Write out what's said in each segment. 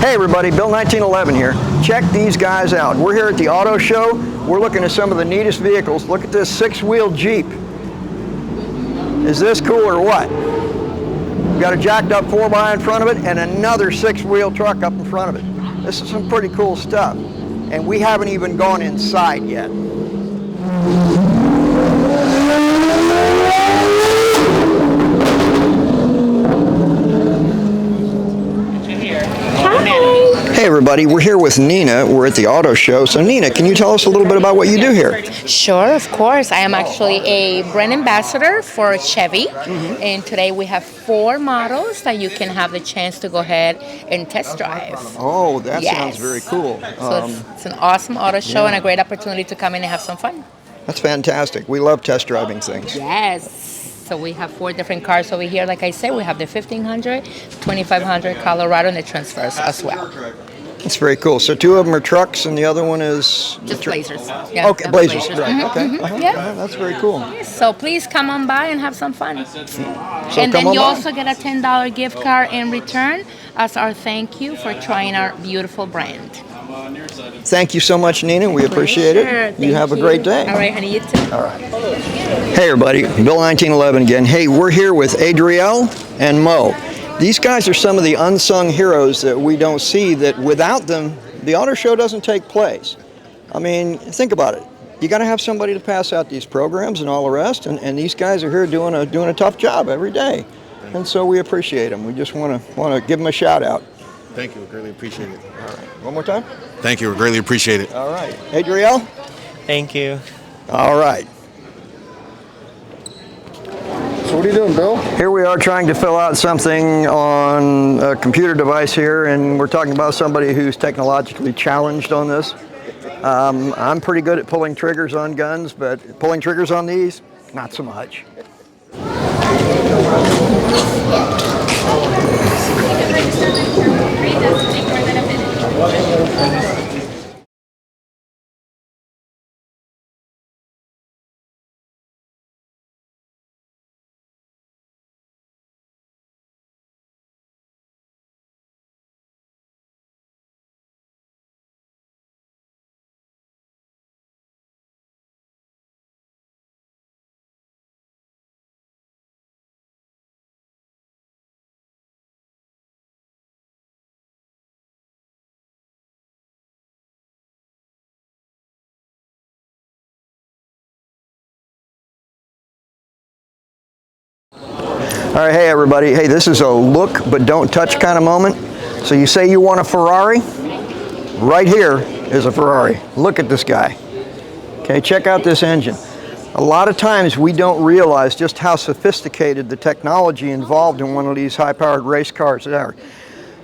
Hey everybody, Bill 1911 here. Check these guys out. We're here at the auto show. We're looking at some of the neatest vehicles. Look at this six-wheel Jeep. Is this cool or what? We've got a jacked up 4x in front of it and another six-wheel truck up in front of it. This is some pretty cool stuff. And we haven't even gone inside yet. Hey everybody, we're here with Nina. We're at the auto show. So Nina, can you tell us a little bit about what you do here? Sure, of course. I am actually a brand ambassador for Chevy. And today we have 4 models that you can have the chance to go ahead and test drive. Oh, that sounds very cool. So it's an awesome auto show and a great opportunity to come in and have some fun. That's fantastic. We love test driving things. Yes. So we have 4 different cars over here. Like I said, we have the 1500, 2500 Colorado, and the Transverse as well. That's very cool. So 2 of them are trucks, and the other one is just Blazers. Yeah, okay, Blazers. Right. Okay. Yeah. That's very cool. So please come on by and have some fun. And then you also get a $10 gift card in return as our thank you for trying our beautiful brand. Thank you so much, Nina. We appreciate it. You have a great day. All right, honey, you too. All right. Hey, everybody. Bill 1911 again. Hey, we're here with Adrielle and Mo. These guys are some of the unsung heroes that we don't see, that without them, the auto show doesn't take place. I mean, think about it. You got to have somebody to pass out these programs and all the rest, and these guys are here doing a tough job every day. And so we appreciate them. We just want to give them a shout out. Thank you. We greatly appreciate it. All right. One more time. Thank you. We greatly appreciate it. All right. Adrielle? Thank you. All right. So what are you doing, Bill? Here we are trying to fill out something on a computer device here, and we're talking about somebody who's technologically challenged on this. I'm pretty good at pulling triggers on guns, but pulling triggers on these, not so much. All right, hey everybody. Hey, this is a look but don't touch kind of moment. So you say you want a Ferrari? Right here is a Ferrari. Look at this guy. Okay, check out this engine. A lot of times we don't realize just how sophisticated the technology involved in one of these high-powered race cars are.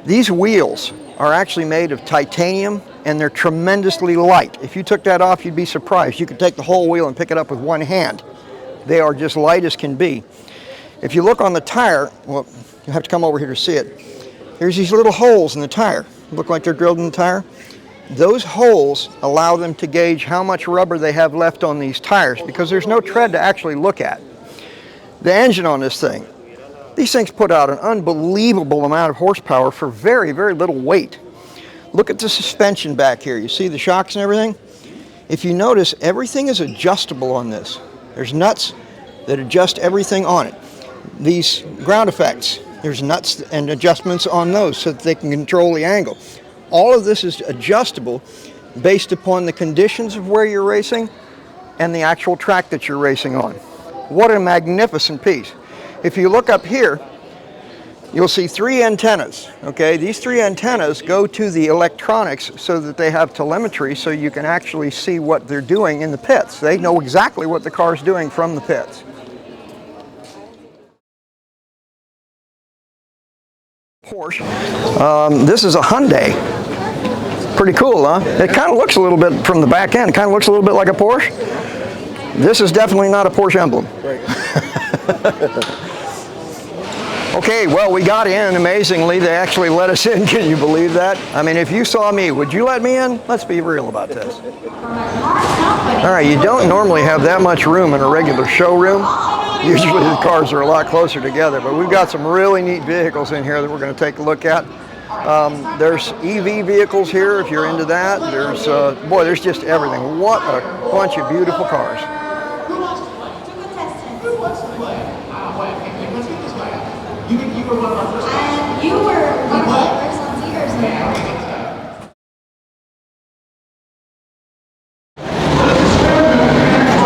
These wheels are actually made of titanium, and they're tremendously light. If you took that off, you'd be surprised. You could take the whole wheel and pick it up with one hand. They are just light as can be. If you look on the tire, well, you have to come over here to see it. There's these little holes in the tire. Look like they're drilled in the tire. Those holes allow them to gauge how much rubber they have left on these tires, because there's no tread to actually look at. The engine on this thing, these things put out an unbelievable amount of horsepower for very, very little weight. Look at the suspension back here. You see the shocks and everything? If you notice, everything is adjustable on this. There's nuts that adjust everything on it. These ground effects, there's nuts and adjustments on those so that they can control the angle. All of this is adjustable based upon the conditions of where you're racing and the actual track that you're racing on. What a magnificent piece. If you look up here, you'll see 3 antennas. Okay, these 3 antennas go to the electronics so that they have telemetry, so you can actually see what they're doing in the pits. They know exactly what the car's doing from the pits. Porsche. This is a Hyundai. Pretty cool, huh? It kind of looks a little bit from the back end. It kind of looks a little bit like a Porsche. This is definitely not a Porsche emblem. Right. Okay, well, we got in. Amazingly, they actually let us in. Can you believe that? I mean, if you saw me, would you let me in? Let's be real about this. All right, you don't normally have that much room in a regular showroom. Usually the cars are a lot closer together, but we've got some really neat vehicles in here that we're going to take a look at. There's EV vehicles here if you're into that. There's, boy, there's just everything. What a bunch of beautiful cars. You were one of the first ones here, so.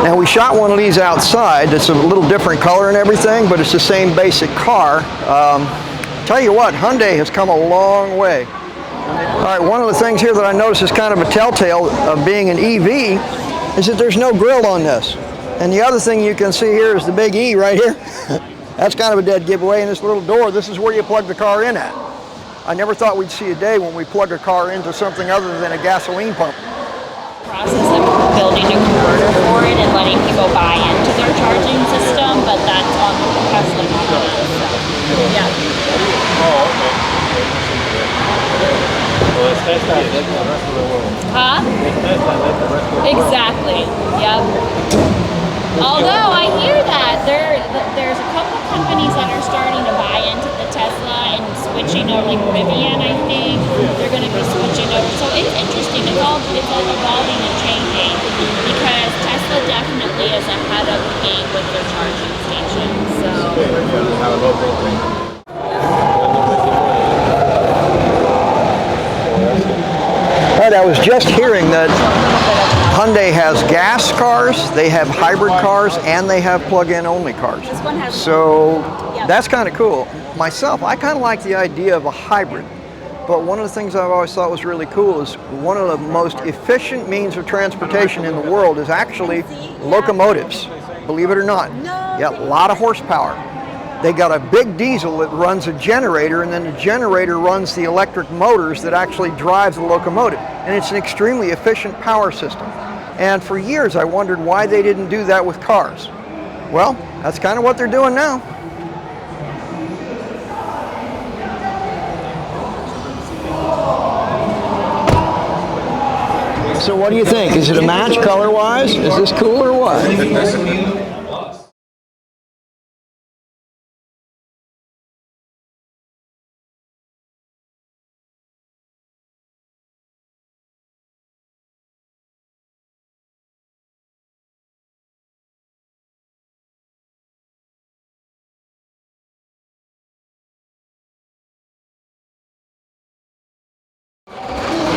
Now we shot one of these outside. It's a little different color and everything, but it's the same basic car. Tell you what, Hyundai has come a long way. All right, one of the things here that I noticed is kind of a telltale of being an EV is that there's no grill on this. And the other thing you can see here is the big E right here. That's kind of a dead giveaway. And this little door, this is where you plug the car in at. I never thought we'd see a day when we plug a car into something other than a gasoline pump. Process of building a converter for it and letting people buy into their charging system, but that's on the Tesla model. So, yeah. Huh? Exactly. Yep. Although I hear that there's a couple companies that are starting to buy into the Tesla and switching over, like Rivian, I think they're going to be switching over. So it's interesting. It's all evolving and changing because Tesla definitely is ahead of the game with their charging stations. So. Right, I was just hearing that Hyundai has gas cars, they have hybrid cars, and they have plug-in only cars. So that's kind of cool. Myself, I kind of like the idea of a hybrid. But one of the things I've always thought was really cool is one of the most efficient means of transportation in the world is actually locomotives, believe it or not. Yeah, a lot of horsepower. They got a big diesel that runs a generator, and then the generator runs the electric motors that actually drives the locomotive. And it's an extremely efficient power system. And for years I wondered why they didn't do that with cars. Well, that's kind of what they're doing now. So what do you think? Is it a match color-wise? Is this cool or what?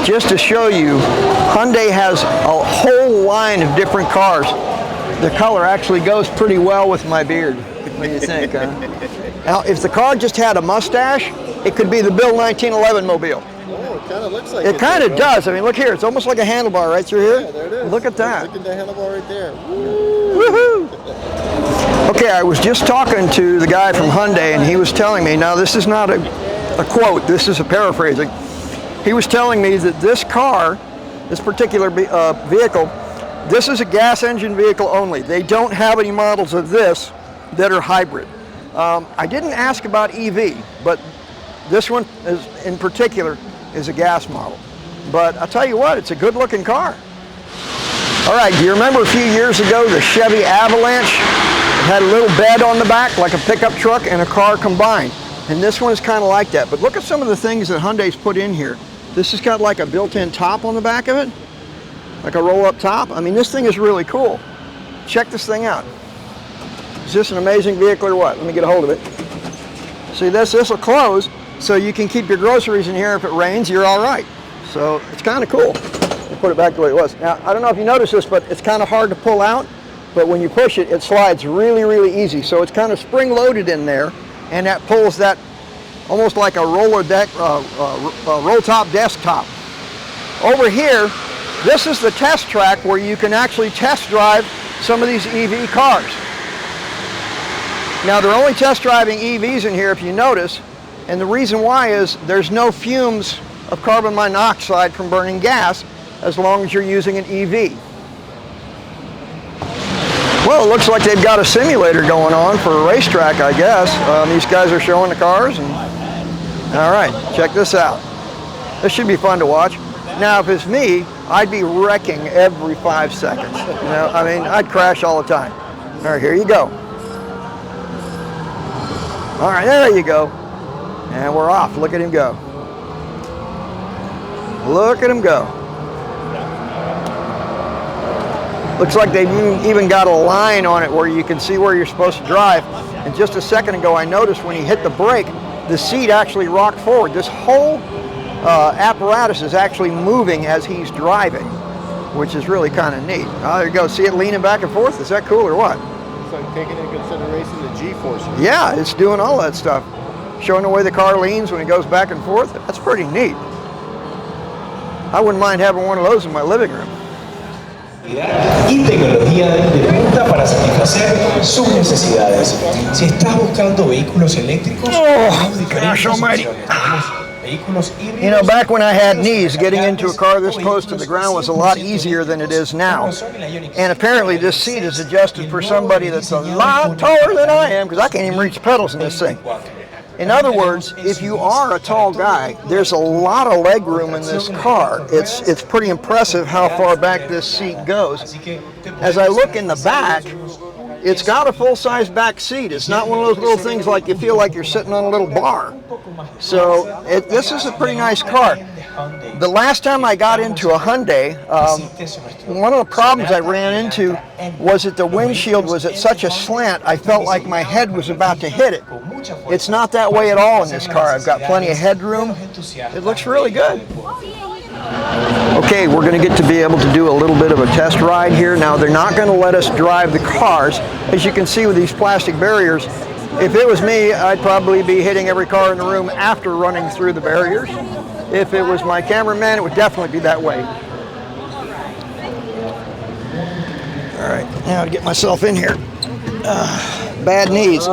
Just to show you, Hyundai has a whole line of different cars. The color actually goes pretty well with my beard. What do you think, huh? Now, if the car just had a mustache, it could be the Bill 1911 mobile. Oh, it kind of looks like it. It kind of does. I mean, look here. It's almost like a handlebar right through here. Yeah, there it is. Look at that. Look at the handlebar right there. Woohoo! Okay, I was just talking to the guy from Hyundai, and he was telling me, now this is not a quote, this is a paraphrasing. He was telling me that this car, this particular vehicle, this is a gas engine vehicle only. They don't have any models of this that are hybrid. I didn't ask about EV, but this one is, in particular is a gas model. But I'll tell you what, it's a good looking car. All right, do you remember a few years ago the Chevy Avalanche? It had a little bed on the back like a pickup truck and a car combined. And this one is kind of like that. But look at some of the things that Hyundai's put in here. This has got like a built-in top on the back of it, like a roll-up top. I mean, this thing is really cool. Check this thing out. Is this an amazing vehicle or what? Let me get a hold of it. See this will close, so you can keep your groceries in here. If it rains, you're all right. So it's kind of cool. I'll put it back the way it was. Now, I don't know if you noticed this, but it's kind of hard to pull out. But when you push it, it slides really, really easy. So it's kind of spring-loaded in there, and that pulls that almost like a roll top desktop. Over here, this is the test track where you can actually test drive some of these EV cars. Now they're only test driving EVs in here if you notice, and the reason why is there's no fumes of carbon monoxide from burning gas as long as you're using an EV. Well, it looks like they've got a simulator going on for a racetrack, I guess. These guys are showing the cars. All right, check this out. This should be fun to watch. Now, if it's me, I'd be wrecking every 5 seconds. You know, I mean, I'd crash all the time. All right, here you go. All right, there you go. And we're off. Look at him go. Look at him go. Looks like they've even got a line on it where you can see where you're supposed to drive. And just a second ago, I noticed when he hit the brake, the seat actually rocked forward. This whole apparatus is actually moving as he's driving, which is really kind of neat. There you go. See it leaning back and forth? Is that cool or what? It's like taking into consideration the G-forces. Yeah, it's doing all that stuff. Showing the way the car leans when it goes back and forth. That's pretty neat. I wouldn't mind having one of those in my living room. Y tecnología de punta para satisfacer sus necesidades. Si estás buscando vehículos eléctricos, tenemos diferentes opciones. Tenemos vehículos híbridos. You know, back when I had knees, getting into a car this close to the ground was a lot easier than it is now. And apparently this seat is adjusted for somebody that's a lot taller than I am, because I can't even reach the pedals in this thing. In other words, if you are a tall guy, there's a lot of leg room in this car. It's pretty impressive how far back this seat goes. As I look in the back, it's got a full-size back seat. It's not one of those little things like you feel like you're sitting on a little bar. So this is a pretty nice car. The last time I got into a Hyundai, one of the problems I ran into was that the windshield was at such a slant, I felt like my head was about to hit it. It's not that way at all in this car. I've got plenty of headroom. It looks really good. Okay, we're going to get to be able to do a little bit of a test ride here. Now, they're not going to let us drive the cars. As you can see with these plastic barriers, if it was me, I'd probably be hitting every car in the room after running through the barriers. If it was my cameraman, it would definitely be that way. All right, now to get myself in here. Bad knees.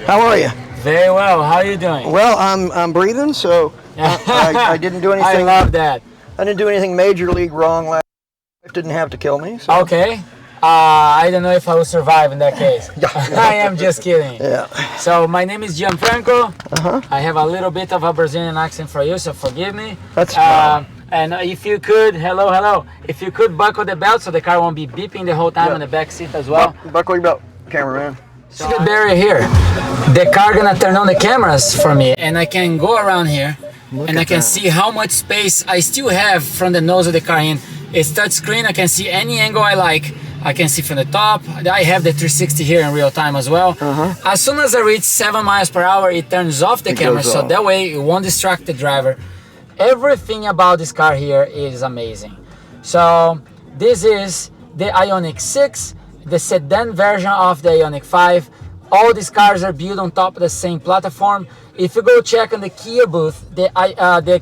How are you? Very well. How are you doing? Well, I'm breathing, so I didn't do anything. I love that. I didn't do anything major league wrong last. It didn't have to kill me. So. Okay. I don't know if I will survive in that case. I am just kidding. Yeah. So my name is Gianfranco. I have a little bit of a Brazilian accent for you, so forgive me. That's and if you could, hello. If you could buckle the belt so the car won't be beeping the whole time on the back seat as well. Buckle your belt, cameraman. See the barrier here. The car gonna turn on the cameras for me, and I can go around here, and I can see how much space I still have from the nose of the car in. It's touch screen. I can see any angle I like. I can see from the top. I have the 360 here in real time as well. As soon as I reach 7 miles per hour, it turns off the camera, so that way it won't distract the driver. Everything about this car here is amazing. So this is the Ioniq 6, the sedan version of the Ioniq 5. All these cars are built on top of the same platform. If you go check on the Kia booth, the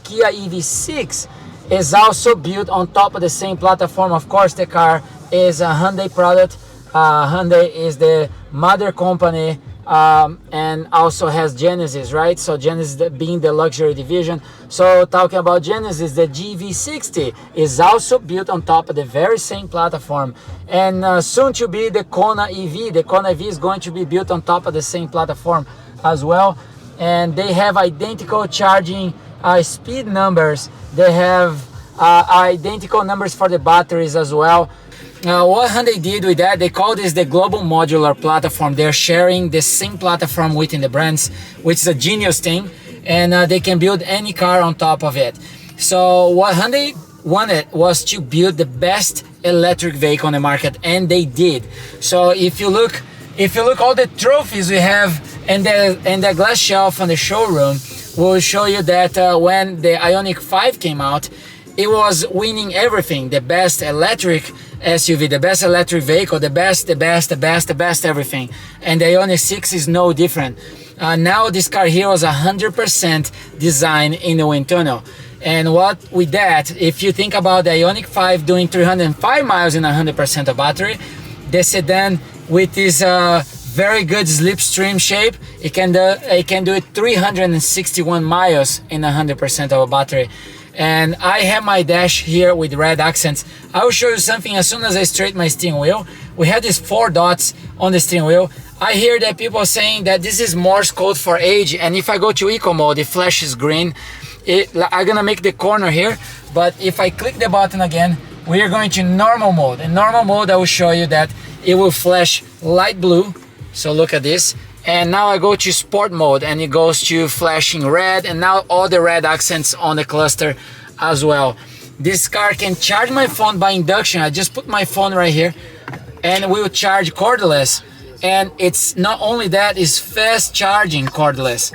Kia EV6 is also built on top of the same platform. Of course, the car is a Hyundai product. Hyundai is the mother company and also has Genesis, right? So Genesis being the luxury division. So talking about Genesis, the GV60 is also built on top of the very same platform. And soon to be the Kona EV. The Kona EV is going to be built on top of the same platform as well. And they have identical charging speed numbers. They have identical numbers for the batteries as well. What Hyundai did with that, they call this the global modular platform. They're sharing the same platform within the brands, which is a genius thing, and they can build any car on top of it. So what Hyundai wanted was to build the best electric vehicle on the market, and they did. So if you look all the trophies we have and the glass shelf on the showroom, will show you that when the Ioniq 5 came out, it was winning everything. The best electric SUV, the best electric vehicle, the best everything. And the Ioniq 6 is no different. Now this car here was 100% designed in the wind tunnel. And what with that, if you think about the Ioniq 5 doing 305 miles in 100% of battery, the sedan with this very good slipstream shape, it can do it 361 miles in 100% of a battery. And I have my dash here with red accents. I will show you something as soon as I straighten my steering wheel. We have these 4 dots on the steering wheel. I hear that people saying that this is Morse code for age, and if I go to eco mode, it flashes green. I'm gonna make the corner here, but if I click the button again, we are going to normal mode. In normal mode, I will show you that it will flash light blue. So look at this. and now I go to sport mode and it goes to flashing red, and now all the red accents on the cluster as well. This car can charge my phone by induction. I just put my phone right here and it will charge cordless. And it's not only that, it's fast charging cordless.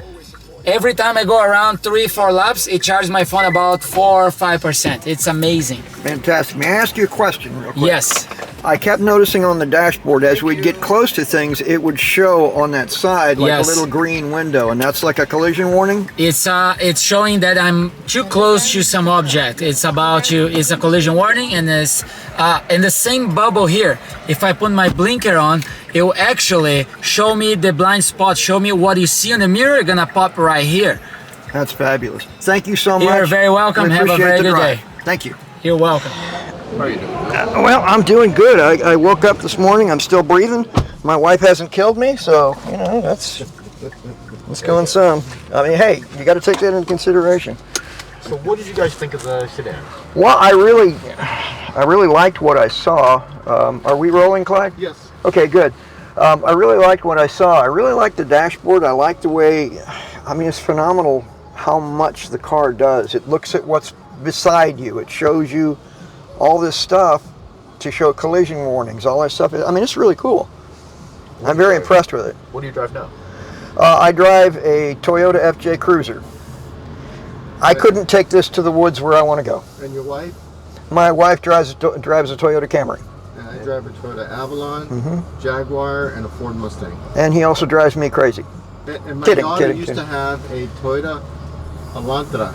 Every time I go around 3-4 laps, it charges my phone about 4 or 5%. It's amazing. Fantastic. May I ask you a question real quick? Yes. I kept noticing on the dashboard as we'd get close to things, it would show on that side like Yes. a little green window, and that's like a collision warning? It's showing that I'm too close to some object. It's a collision warning, and it's in the same bubble here. If I put my blinker on, it will actually show me the blind spot, show me what you see on the mirror, gonna pop right here. That's fabulous. Thank you so much. You're very welcome. We Have a appreciate very the good drive. day. Thank you. You're welcome. How are you doing? Well, I'm doing good. I woke up this morning. I'm still breathing. My wife hasn't killed me, so, you know, that's going some. I mean, hey, you got to take that into consideration. So what did you guys think of the sedan? Well, I really liked what I saw. Are we rolling, Clyde? Yes. Okay, good. I really liked what I saw. I really liked the dashboard. I liked the way, I mean, it's phenomenal how much the car does. It looks at what's beside you. It shows you all this stuff to show collision warnings, all that stuff. I mean, it's really cool. I'm very impressed with it. What do you drive now? I drive a Toyota FJ Cruiser. I couldn't take this to the woods where I want to go. And your wife? My wife drives a Toyota Camry. And I drive a Toyota Avalon, Jaguar, and a Ford Mustang. And he also drives me crazy. And my Kidding, daughter kidding, used kidding. to have a Toyota Elantra,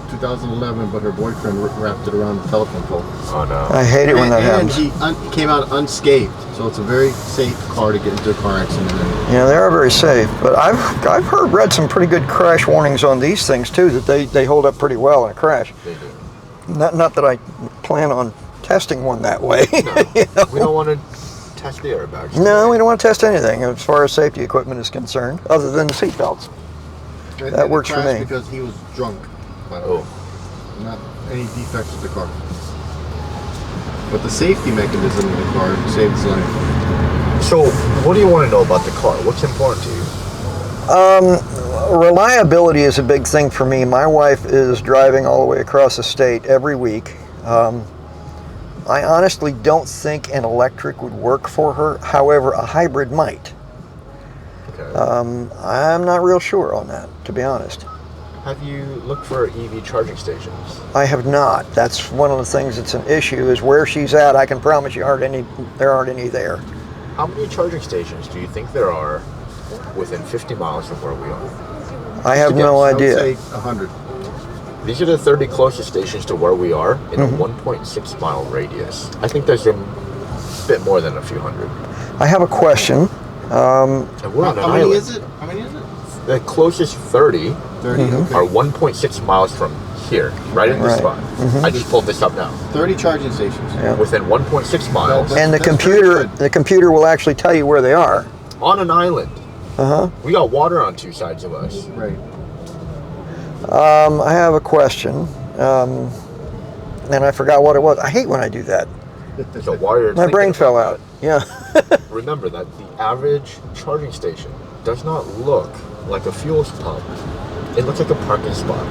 2011, but her boyfriend wrapped it around the telephone pole. Oh no! I hate it when that happens. And he came out unscathed, so it's a very safe car to get into a car accident in. Yeah, they are very safe. But I've read some pretty good crash warnings on these things too. That they hold up pretty well in a crash. They do. Not that I plan on testing one that way. No, you know? we don't want to test the airbags. No, we don't want to test anything as far as safety equipment is concerned, other than the seat belts. That works for me. Because he was drunk. By the way. Not any defects with the car. But the safety mechanism in the car saved his life. So, what do you want to know about the car? What's important to you? Reliability is a big thing for me. My wife is driving all the way across the state every week. I honestly don't think an electric would work for her. However, a hybrid might. Okay. I'm not real sure on that, to be honest. Have you looked for EV charging stations? I have not. That's one of the things that's an issue, is where she's at. I can promise you there aren't any there. How many charging stations do you think there are within 50 miles of where we are? I have no I would idea. say 100. These are the 30 closest stations to where we are in a 1.6 mile radius. I think there's a bit more than a few hundred. I have a question. And we're on an How many island. is it? How many is it? The closest 30 30. Okay. are 1.6 miles from here, right in this Right. spot. I just pulled this up now. 30 charging stations. Yeah. Within 1.6 miles, And the That's very good. computer will actually tell you where they are. on an island. Uh-huh. We got water on two sides of us. Right. I have a question. And I forgot what it was. I hate when I do that. So while you're My thinking brain about fell out. Yeah. that, remember that the average charging station does not look like a fuel pump. It looks like a parking spot.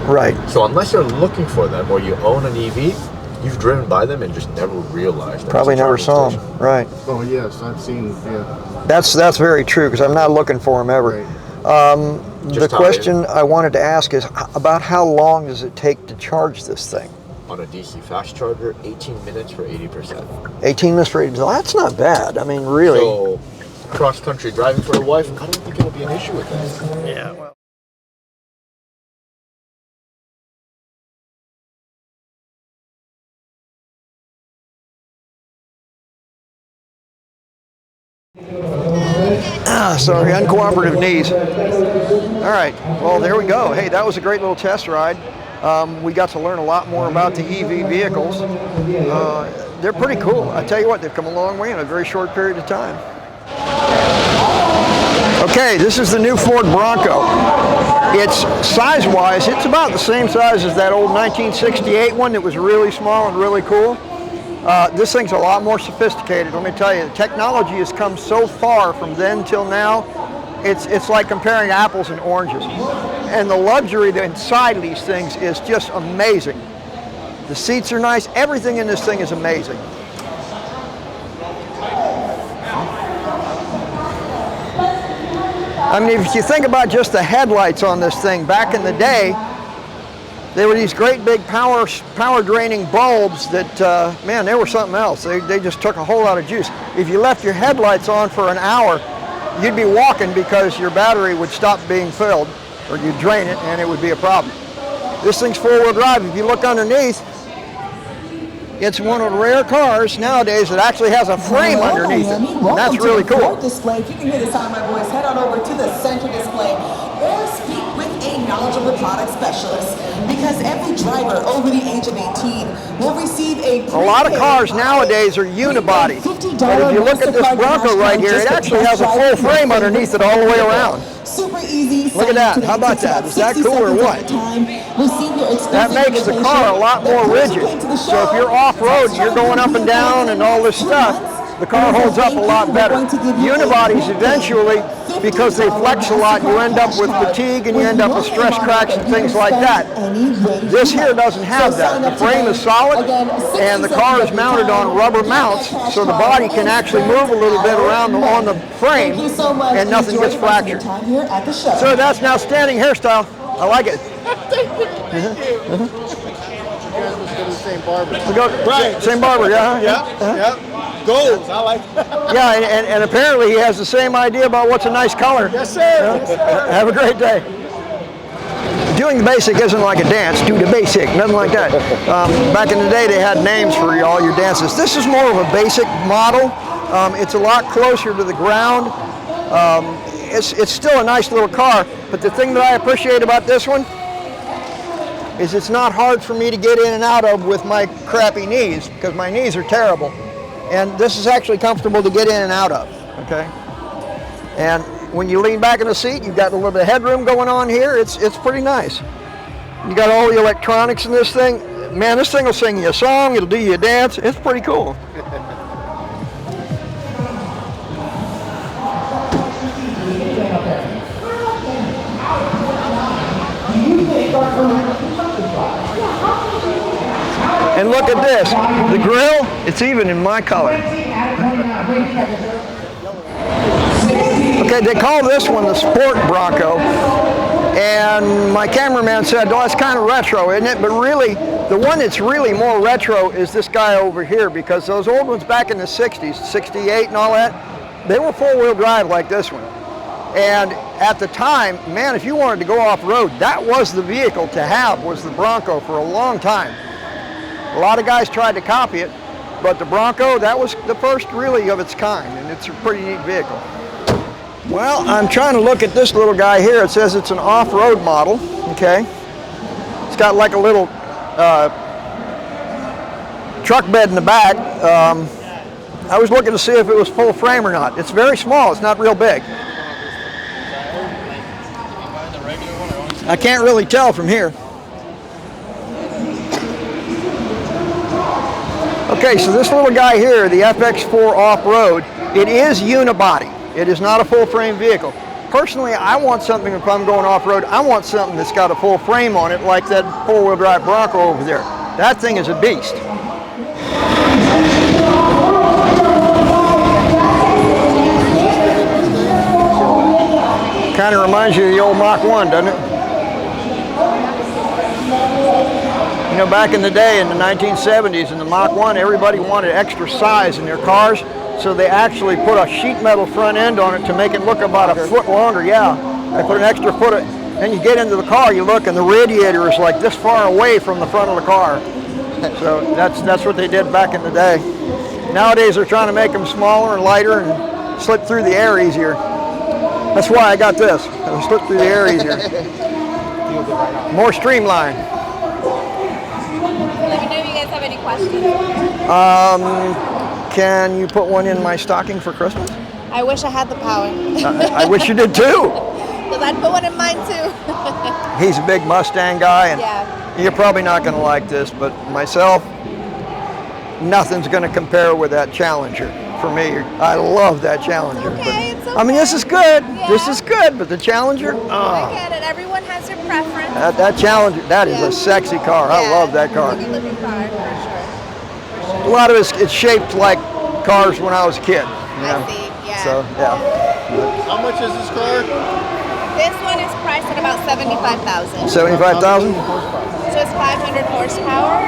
Right. So unless you're looking for them or you own an EV, you've driven by them and just never realized that Probably it's a never charging saw station. them. Right. Oh, yes, I've seen, yeah. That's very true, because I'm not looking for them ever. The Just how question I wanted to ask is about how long does it take to charge this thing? On a DC fast charger, 18 minutes for 80%. 18 minutes for 80. That's not bad. I mean, really. So cross-country driving for a wife, I don't think it'll be an issue with that. Yeah. Well. Sorry, uncooperative knees. All right, well, there we go. Hey, that was a great little test ride. We got to learn a lot more about the EV vehicles. They're pretty cool. I tell you what, they've come a long way in a very short period of time. Okay, this is the new Ford Bronco. It's size-wise, it's about the same size as that old 1968 one that was really small and really cool. This thing's a lot more sophisticated. Let me tell you, the technology has come so far from then till now. It's like comparing apples and oranges. And the luxury inside of these things is just amazing. The seats are nice. Everything in this thing is amazing. I mean, if you think about just the headlights on this thing, back in the day, they were these great big power draining bulbs that, man, they were something else. They just took a whole lot of juice. If you left your headlights on for an hour, you'd be walking because your battery would stop being filled, or you'd drain it and it would be a problem. This thing's four-wheel drive. If you look underneath, it's one of the rare cars nowadays that actually has a frame underneath it. And that's really cool. Display. If you can hear the sound of my voice, head on over to the center display or speak with a knowledgeable product specialist, because every driver over the age of 18 will receive a lot of cars nowadays are unibody. But if you look at this Bronco right here, it actually has a full frame underneath it all the way around. Super easy. Look at that. How about that? Is that cool or what? That makes the car a lot more rigid. So if you're off-road and you're going up and down and all this stuff, the car holds up a lot better. Unibodies eventually, because they flex a lot, you end up with fatigue and you end up with stress cracks and things like that. This here doesn't have that. The frame is solid and the car is mounted on rubber mounts, so the body can actually move a little bit around on the frame and nothing gets fractured. So that's now standing hairstyle. I like it. Same barber. Right. Same barber, yeah. Yeah. Goals, I like that. Yeah, and apparently he has the same idea about what's a nice color. Yes, sir. Yes, sir. Have a great day. Doing the basic isn't like a dance. Do the basic, nothing like that. Back in the day, they had names for all your dances. This is more of a basic model. It's a lot closer to the ground. It's still a nice little car, but the thing that I appreciate about this one is it's not hard for me to get in and out of with my crappy knees, because my knees are terrible. And this is actually comfortable to get in and out of, okay? And when you lean back in the seat, you've got a little bit of headroom going on here. It's pretty nice. You got all the electronics in this thing. Man, this thing will sing you a song, it'll do you a dance. It's pretty cool. And look at this, the grill, it's even in my color. Okay, they call this one the Sport Bronco, and my cameraman said, oh, that's kind of retro, isn't it? But really, the one that's really more retro is this guy over here, because those old ones back in the 60s, 68 and all that, they were four-wheel drive like this one. And at the time, man, if you wanted to go off-road, that was the vehicle to have, was the Bronco for a long time. A lot of guys tried to copy it, but the Bronco, that was the first really of its kind, and it's a pretty neat vehicle. Well, I'm trying to look at this little guy here. It says it's an off-road model, okay? It's got like a little truck bed in the back. I was looking to see if it was full frame or not. It's very small, it's not real big. I can't really tell from here. Okay, so this little guy here, the FX4 Off-Road, it is unibody. It is not a full-frame vehicle. Personally, I want something, if I'm going off-road, I want something that's got a full frame on it, like that four-wheel drive Bronco over there. That thing is a beast. Kind of reminds you of the old Mach 1, doesn't it? You know, back in the day, in the 1970s, in the Mach 1, everybody wanted extra size in their cars, so they actually put a sheet metal front end on it to make it look about a foot longer. Yeah, they put an extra foot. Then you get into the car, you look, and the radiator is like this far away from the front of the car. So that's what they did back in the day. Nowadays, they're trying to make them smaller and lighter and slip through the air easier. That's why I got this. It'll slip through the air easier. More streamlined. Let me know if you guys have any questions. Can you put one in my stocking for Christmas? I wish I had the power. I wish you did too. Because I'd put one in mine too. He's a big Mustang guy, and yeah. You're probably not going to like this, but myself, nothing's going to compare with that Challenger. For me, I love that Challenger. Okay, it's okay. I mean, this is good. Yeah. This is good, but the Challenger, I get it. Everyone has their preference. that Challenger, that is a sexy car. I love that car. It's a good-looking car, for sure. A lot of it's shaped like cars when I was a kid. You know? I see, yeah. So, yeah. How much is this car? This one is priced at about $75,000. 75,000? So it's 500 horsepower.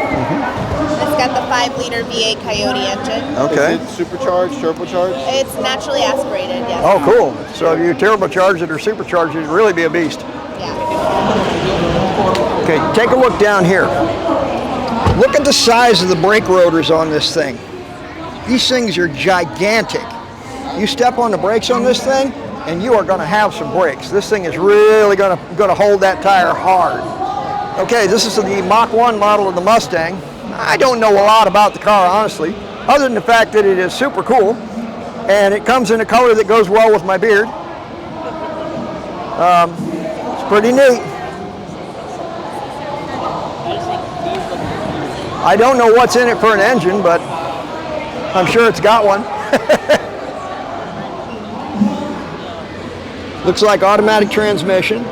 It's got the 5-liter V8 Coyote engine. Okay. Is it supercharged, turbocharged? It's naturally aspirated, yes. Oh, cool. So if you turbocharge it or supercharge it, it'd really be a beast. Yeah. Okay, take a look down here. Look at the size of the brake rotors on this thing. These things are gigantic. You step on the brakes on this thing, and you are going to have some brakes. This thing is really going to hold that tire hard. Okay, this is the Mach 1 model of the Mustang. I don't know a lot about the car, honestly, other than the fact that it is super cool, and it comes in a color that goes well with my beard. It's pretty neat. I don't know what's in it for an engine, but I'm sure it's got one. Looks like automatic transmission.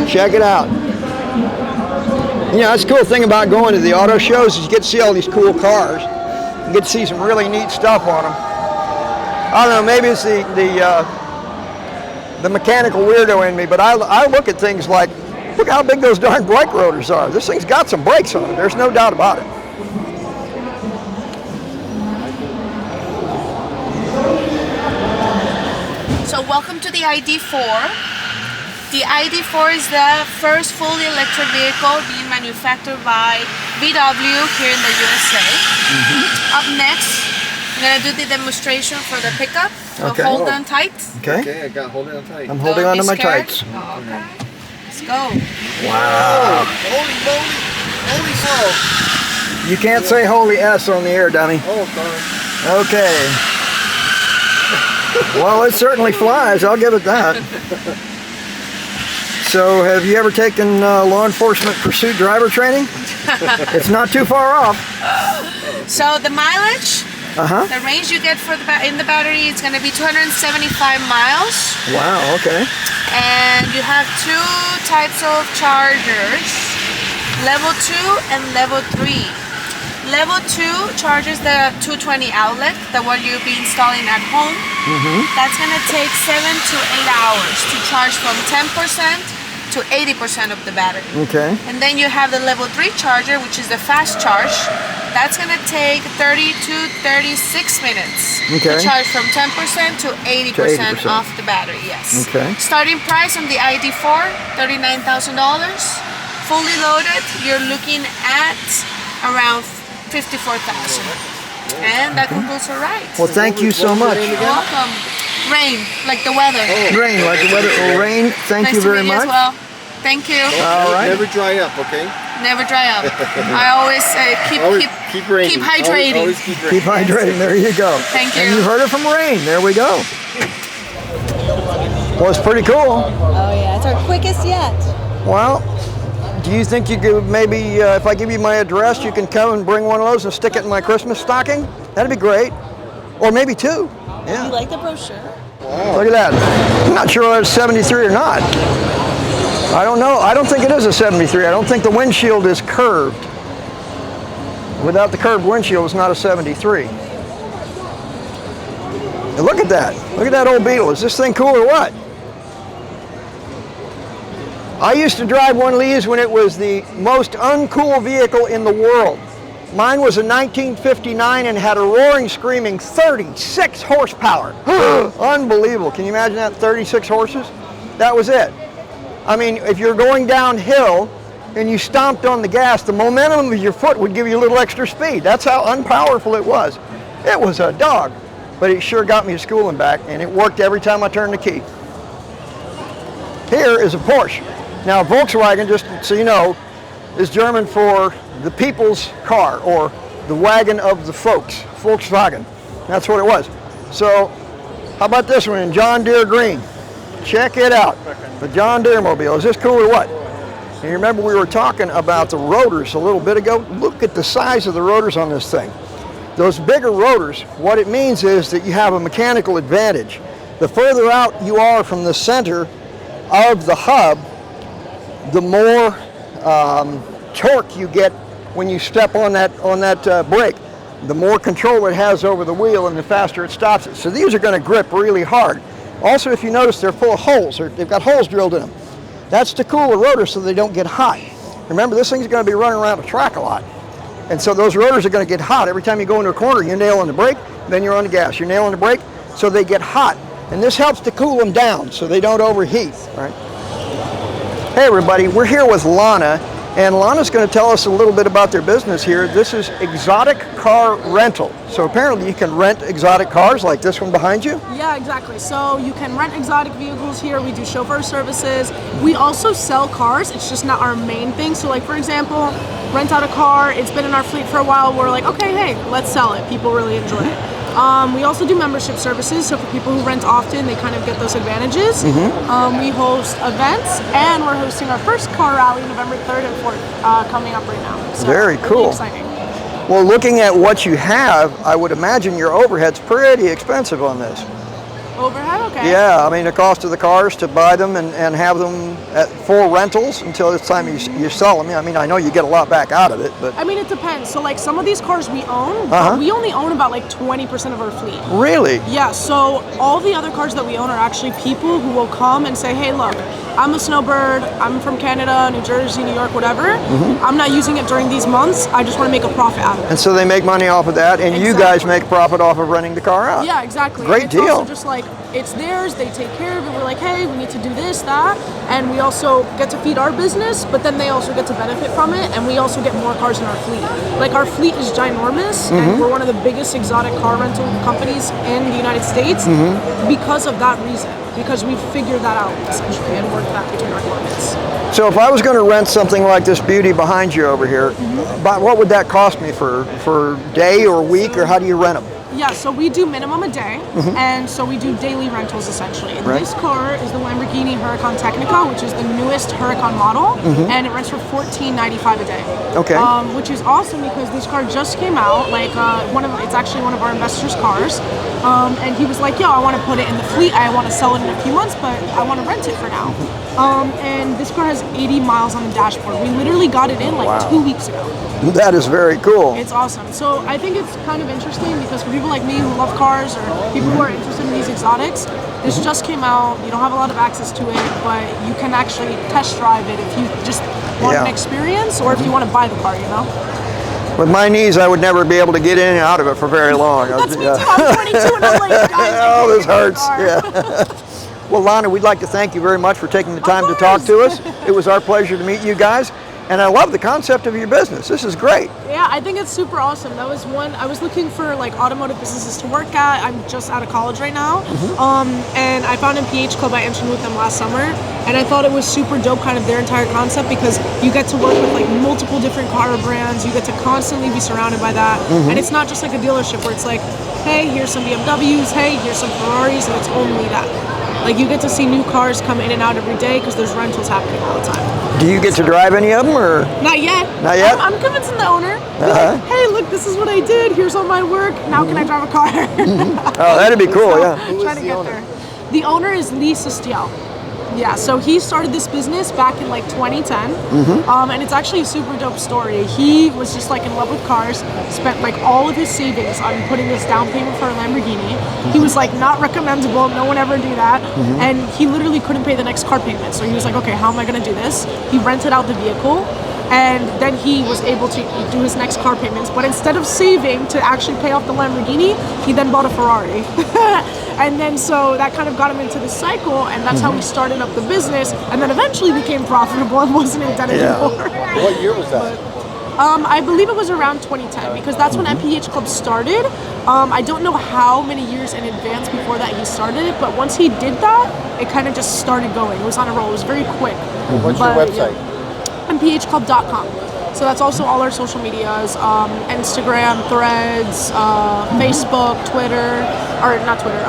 Check it out. You know, that's the cool thing about going to the auto shows is you get to see all these cool cars. You get to see some really neat stuff on them. I don't know, maybe it's the mechanical weirdo in me, but I look at things like, look how big those darn brake rotors are. This thing's got some brakes on it. There's no doubt about it. So welcome to the ID4. The ID4 is the first fully electric vehicle being manufactured by VW here in the USA. Up next, I'm going to do the demonstration for the pickup. So Okay. hold on tight. Okay. Okay, I got hold it on tight. I'm holding on to my tights. Okay. Let's go. Wow. Holy moly! Holy slow! You can't say holy S on the air, dummy. Oh, sorry. Okay. Well, it certainly flies. I'll give it that. So, have you ever taken law enforcement pursuit driver training? It's not too far off. So the mileage, the range you get for in the battery is going to be 275 miles. Wow, okay. And you have two types of chargers, level 2 and level 3. Level 2 charges the 220 outlet, the one you'll be installing at home. That's going to take 7 to 8 hours to charge from 10% to 80% of the battery. Okay. And then you have the level 3 charger, which is the fast charge. That's going to take 30 to 36 minutes to charge from 10% to 80% off the battery, yes. Okay. Starting price on the ID4, $39,000. Fully loaded, you're looking at around $54,000. And that concludes our ride. Well, thank you so much. You're welcome. Rain, like the weather. Rain, like the weather. Well, Rain, thank Nice you to very meet you much. as well. Thank you. All right. Never dry up, okay? Never dry up. I always keep raining. keep hydrating. Always keep raining. Keep hydrating. There you go. Thank you. And you heard it from Rain. There we go. Well, it's pretty cool. Oh yeah, it's our quickest yet. Well, do you think you could maybe, if I give you my address, you can come and bring one of those and stick it in my Christmas stocking? That'd be great. Or maybe two. Yeah. You like the brochure? Look at that. I'm not sure whether it's 73 or not. I don't know. I don't think it is a 73. I don't think the windshield is curved. Without the curved windshield, it's not a 73. And look at that. Look at that old Beetle. Is this thing cool or what? I used to drive one of these when it was the most uncool vehicle in the world. Mine was a 1959 and had a roaring, screaming 36 horsepower. Unbelievable. Can you imagine that? 36 horses? That was it. I mean, if you're going downhill and you stomped on the gas, the momentum of your foot would give you a little extra speed. That's how unpowerful it was. It was a dog, but it sure got me to school and back, and it worked every time I turned the key. Here is a Porsche. Now, Volkswagen, just so you know, is German for the people's car, or the wagon of the folks, Volkswagen. That's what it was. So, how about this one in John Deere green? Check it out. The John Deere mobile. Is this cool or what? And you remember we were talking about the rotors a little bit ago? Look at the size of the rotors on this thing. Those bigger rotors, what it means is that you have a mechanical advantage. The further out you are from the center of the hub, the more torque you get when you step on that brake. The more control it has over the wheel and the faster it stops it. So these are going to grip really hard. Also, if you notice, they're full of holes. They've got holes drilled in them. That's to cool the rotors so they don't get hot. Remember, this thing's going to be running around the track a lot. And so those rotors are going to get hot. Every time you go into a corner, you nail on the brake, then you're on the gas. You're nailing the brake, so they get hot. And this helps to cool them down so they don't overheat. Right? Hey everybody, we're here with Lana. And Lana's going to tell us a little bit about their business here. This is exotic car rental. So apparently you can rent exotic cars like this one behind you? Yeah, exactly. So you can rent exotic vehicles here. We do chauffeur services. We also sell cars. It's just not our main thing. So like, for example, rent out a car. It's been in our fleet for a while. We're like, okay, hey, let's sell it. People really enjoy it. We also do membership services, so for people who rent often, they kind of get those advantages. We host events, and we're hosting our first car rally November 3rd and 4th coming up right now. So very cool. Really exciting. Well, looking at what you have, I would imagine your overhead's pretty expensive on this. Overhead? Okay. Yeah, I mean the cost of the cars to buy them and have them for rentals until it's time you sell them. I mean, I know you get a lot back out of it, but... I mean, it depends. So like some of these cars we own, but we only own about like 20% of our fleet. Really? Yeah, so all the other cars that we own are actually people who will come and say, hey, look, I'm a snowbird, I'm from Canada, New Jersey, New York, whatever. I'm not using it during these months. I just want to make a profit out of it. And so they make money off of that, and you guys make profit off of renting the car out. Yeah, exactly. Great it's deal. Also just like, it's theirs, they take care of it. We're like, hey, we need to do this, that. And we also get to feed our business, but then they also get to benefit from it, and we also get more cars in our fleet. Like, our fleet is ginormous, and we're one of the biggest exotic car rental companies in the United States because of that reason. Because we figured that out, essentially, and worked that between our clients. So if I was going to rent something like this beauty behind you over here, about what would that cost me for day or week, or how do you rent them? Yeah, so we do minimum a day, and so we do daily rentals essentially. And this car is the Lamborghini Huracan Technica, which is the newest Huracan model, and it rents for $14.95 a day. Okay. Which is awesome because this car just came out. Like it's actually one of our investors' cars, and he was like, "Yo, I want to put it in the fleet. I want to sell it in a few months, but I want to rent it for now." And this car has 80 miles on the dashboard. We literally got it in like 2 weeks ago. That is very cool. It's awesome. So I think it's kind of interesting because for people like me who love cars or people who are interested in these exotics, this just came out. You don't have a lot of access to it, but you can actually test drive it if you just want an experience or if you want to buy the car, you know? With my knees, I would never be able to get in and out of it for very long. That's me too. I'm 22 and I'm like, guys, oh, this hurts. Yeah. Well, Lana, we'd like to thank you very much for taking the time to talk to us. It was our pleasure to meet you guys. And I love the concept of your business. This is great. Yeah, I think it's super awesome. That was one, I was looking for like automotive businesses to work at. I'm just out of college right now. And I found MPH Club. I interned with them last summer. And I thought it was super dope, kind of their entire concept, because you get to work with like multiple different car brands. You get to constantly be surrounded by that. And it's not just like a dealership where it's like, hey, here's some BMWs, hey, here's some Ferraris, and it's only that. Like you get to see new cars come in and out every day because there's rentals happening all the time. Do you get to drive any of them, or? Not yet. Not yet? I'm convincing the owner. Like, hey, look, this is what I did. Here's all my work. Now can I drive a car? Oh, that'd be cool, so, yeah. Trying to get there. The owner is Lee Sistiel. Yeah, so he started this business back in like 2010, and it's actually a super dope story. He was just like in love with cars, spent like all of his savings on putting this down payment for a Lamborghini. He was like, not recommendable, no one ever do that, and he literally couldn't pay the next car payment. So he was like, okay, how am I gonna do this? He rented out the vehicle, and then he was able to do his next car payments. But instead of saving to actually pay off the Lamborghini, he then bought a Ferrari. And then so that kind of got him into the cycle, and that's how we started up the business, and then eventually became profitable and wasn't in debt anymore. What year was that? I believe it was around 2010, because that's when MPH Club started. I don't know how many years in advance before that he started it, but once he did that, it kind of just started going. It was on a roll. It was very quick. What's your website? MPHclub.com. So that's also all our social medias, Instagram, Threads, Facebook, Twitter, or not Twitter,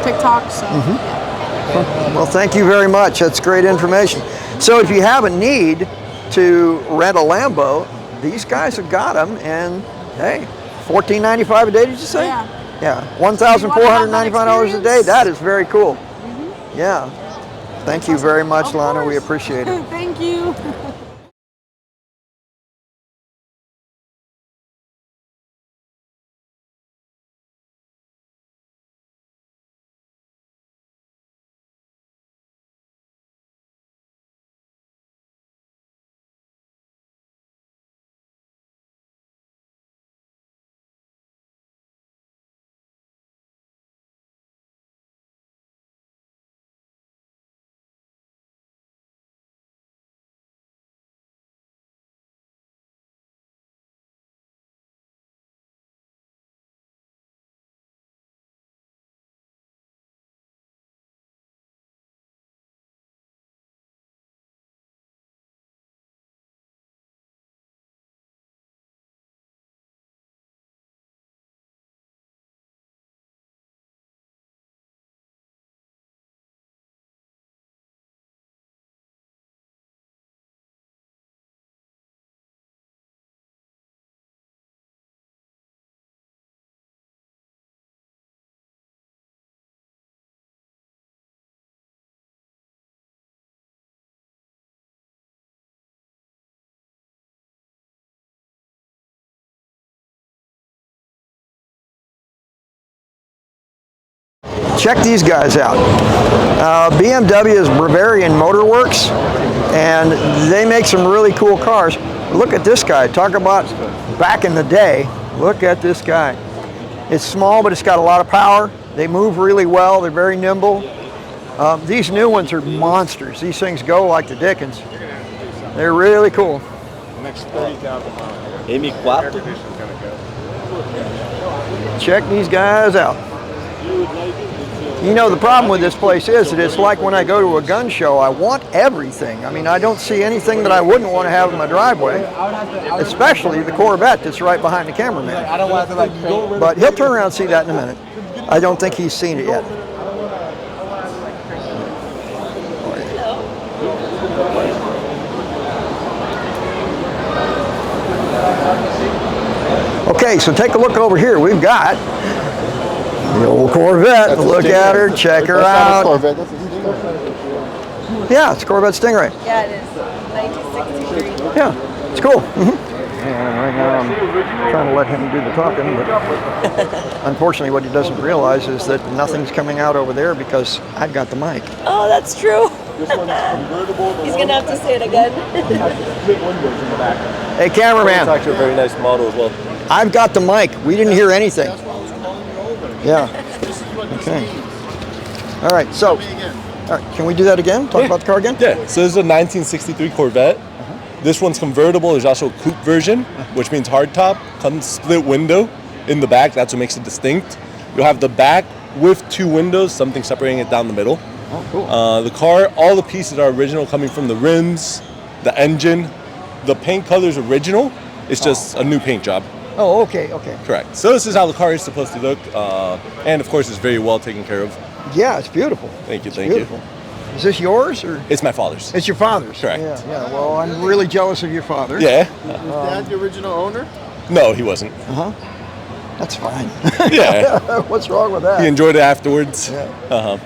TikTok. So, yeah. Well, thank you very much. That's great information. So if you have a need to rent a Lambo, these guys have got them, and hey, $14.95 a day, did you say? Yeah, $1,495 a day. That is very cool. Yeah. Thank you very much, Lana. We appreciate it. Thank you. Check these guys out. BMW is Bavarian Motor Works, and they make some really cool cars. Look at this guy. Talk about back in the day. Look at this guy. It's small, but it's got a lot of power. They move really well. They're very nimble. These new ones are monsters. These things go like the dickens. They're really cool. Next 30,000 miles. Check these guys out. You know, the problem with this place is that it's like when I go to a gun show, I want everything. I mean, I don't see anything that I wouldn't want to have in my driveway, especially the Corvette that's right behind the cameraman. I don't want to like. But he'll turn around and see that in a minute. I don't think he's seen it yet. Okay, so take a look over here. We've got the old Corvette. Look at her, check her out. Yeah, it's a Corvette Stingray. Yeah, it is. 1963. Yeah, it's cool. And right now I'm trying to let him do the talking, but unfortunately what he doesn't realize is that nothing's coming out over there because I've got the mic. Oh, that's true. He's gonna have to say it again. Hey, cameraman. It's actually a very nice model as well. I've got the mic. We didn't hear anything. Yeah. Okay. All right. So, all right, can we do that again? Talk about the car again? Yeah. So this is a 1963 Corvette. This one's convertible. There's also a coupe version, which means hardtop. Comes split window in the back. That's what makes it distinct. You'll have the back with two windows, something separating it down the middle. Oh, cool. The car, all the pieces are original, coming from the rims, the engine. The paint color is original. It's just a new paint job. Oh, okay, okay. Correct. So this is how the car is supposed to look, and of course, it's very well taken care of. Yeah, it's beautiful. Thank you, It's thank beautiful. Is this yours or? It's my father's. It's your father's. Correct. Yeah, yeah. Well, I'm really jealous of your father. Yeah. Is Dad the original owner? No, he wasn't. That's fine. Yeah. What's wrong with that? He enjoyed it afterwards. Yeah.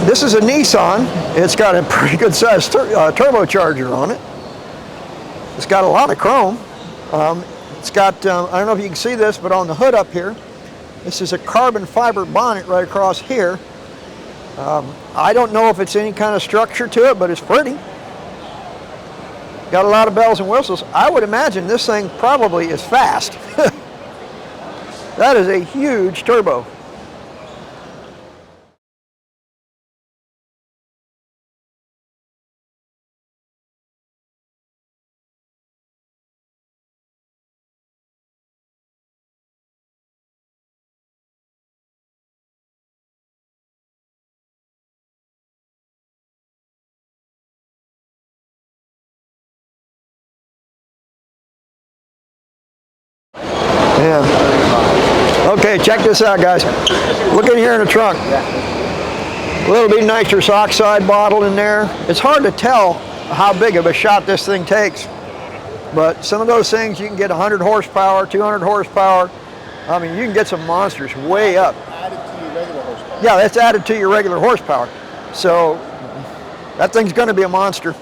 This is a Nissan. It's got a pretty good sized turbocharger on it. It's got a lot of chrome. It's got, I don't know if you can see this, but on the hood up here, this is a carbon fiber bonnet right across here. I don't know if it's any kind of structure to it, but it's pretty. Got a lot of bells and whistles. I would imagine this thing probably is fast. That is a huge turbo. Yeah. Okay, check this out, guys. Look in here in the trunk. A little bit nitrous oxide bottle in there. It's hard to tell how big of a shot this thing takes, but some of those things you can get 100 horsepower, 200 horsepower. I mean, you can get some monsters way up. Added to your regular horsepower. Yeah, that's added to your regular horsepower. So that thing's going to be a monster.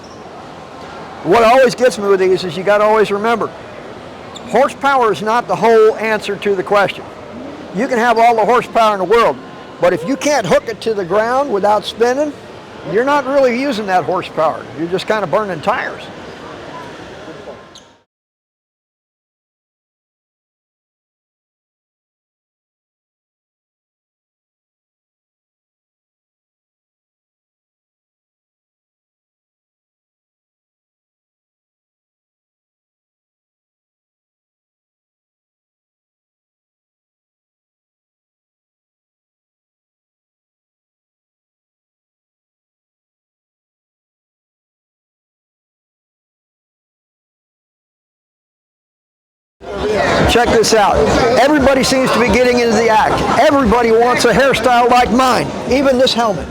What always gets me with these is you got to always remember, horsepower is not the whole answer to the question. You can have all the horsepower in the world, but if you can't hook it to the ground without spinning, you're not really using that horsepower. You're just kind of burning tires. Check this out. Everybody seems to be getting into the act. Everybody wants a hairstyle like mine, even this helmet.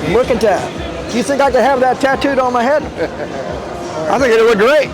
Look at that. Do you think I could have that tattooed on my head? I think it'd look great.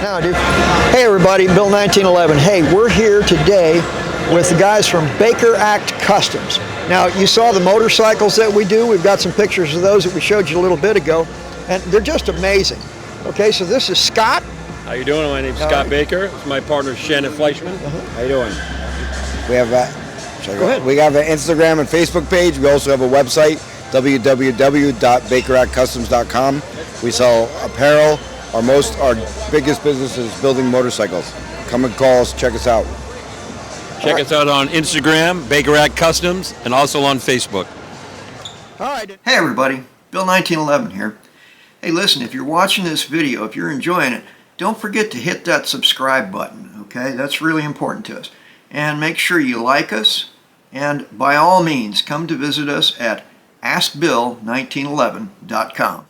Now, dude. Hey everybody, Bill 1911. Hey, we're here today with the guys from Baker Act Customs. Now, you saw the motorcycles that we do. We've got some pictures of those that we showed you a little bit ago, and they're just amazing. Okay, so this is Scott. How you doing? My name's Scott Baker. It's my partner Shannon Fleischman. How you doing? We have go ahead. We have an Instagram and Facebook page. We also have a website, www.bakeractcustoms.com. We sell apparel. Our biggest business is building motorcycles. Come and call us, check us out. Check us out on Instagram, Baker Act Customs, and also on Facebook. All right. Hey everybody, Bill 1911 here. Hey listen, if you're watching this video, if you're enjoying it, don't forget to hit that subscribe button, okay? That's really important to us. And make sure you like us, and by all means, come to visit us at AskBill1911.com.